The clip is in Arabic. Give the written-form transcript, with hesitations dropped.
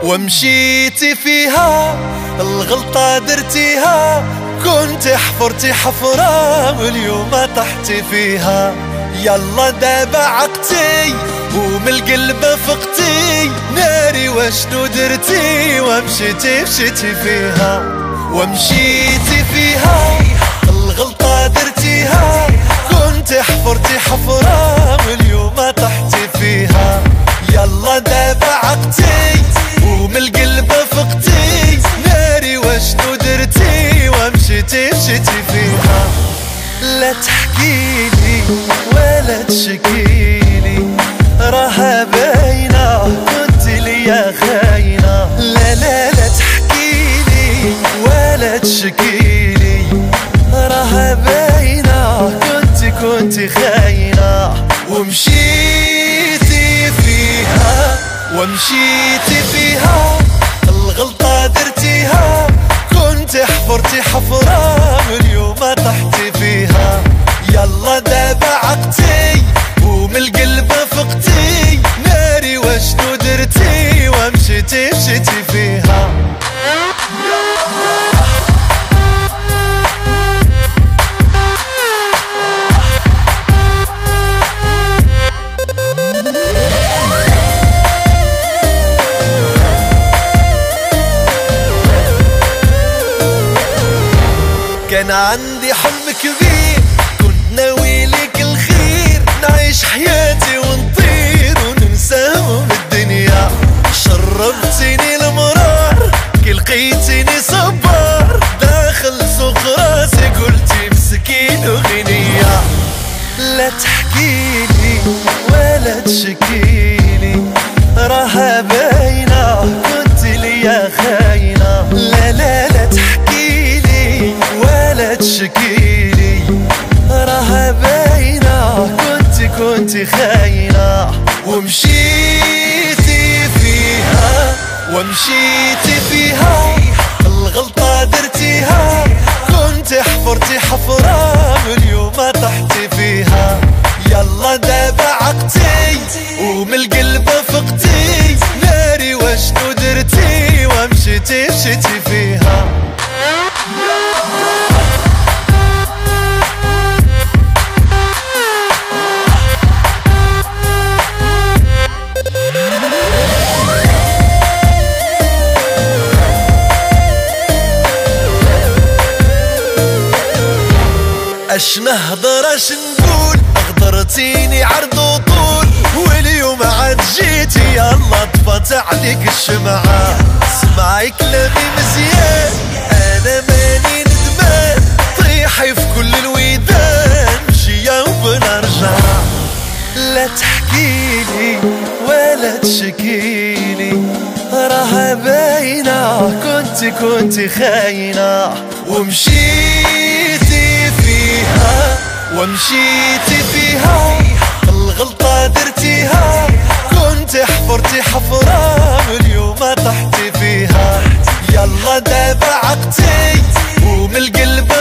ومشيتي فيها الغلطة درتيها، كنت حفرتي حفرة واليوم طحتي فيها. يلا دابا عقتي ومن القلب فقتي، ناري واشنو درتي ومشيتي فيها. ومشيتي فيها الغلطة درتيها، كنت حفرتي حفرة واليوم طحتي فيها. يلا دابا عقتي ومن القلب فقتي، ناري واشنو درتي ومشيتي فيها. لا تحكيلي ولا تشكيلي، راها باينة كنت ليا خاينة. لا لا لا تحكيلي ولا تشكيلي، راها باينة كنت خاينة. ومشيتي فيها الغلطة درتيها، كنت حفرتي حفرة واليوم طحتي فيها. يلا دابا عقتي ومن القلب فقتي، ناري واشنو درتي ومشيتي فيها. كان عندي حلم كبير، كنت ناوي لك الخير، نعيش حياتي ونطير وننسى هموم الدنيا. شربتيني المرار كي لقيتيني صبار، داخل سوق راسي قلتي مسكين وغنية. لا تحكيلي ولا تشكيلي، راها باينة كنت ليا خاينة. لا لا لا تحكيلي ولا تشكيلي، راها باينة كنت خاينة. ومشيتي فيها الغلطة درتيها، كنت حفرتي حفرة واليوم طحتي فيها. يلا دابا عقتي ومن القلب فقتي، ناري واشنو درتي ومشيتي فيها. اش نهضر اش نقول، اغدرتيني عرض وطول، واليوم عاد جيتي يلا طفت عليك الشمعة. سمعي كلامي مزيان انا ماني ندمان، طيحي في كل الويدان مشية وبنرجع. لا تحكيلي ولا تشكيلي، راها باينة كنت خاينة. ومشيتي فيها الغلطة درتيها، كنت حفرتي حفرة واليوم طحتي فيها. يلا دابا عقتي ومن القلب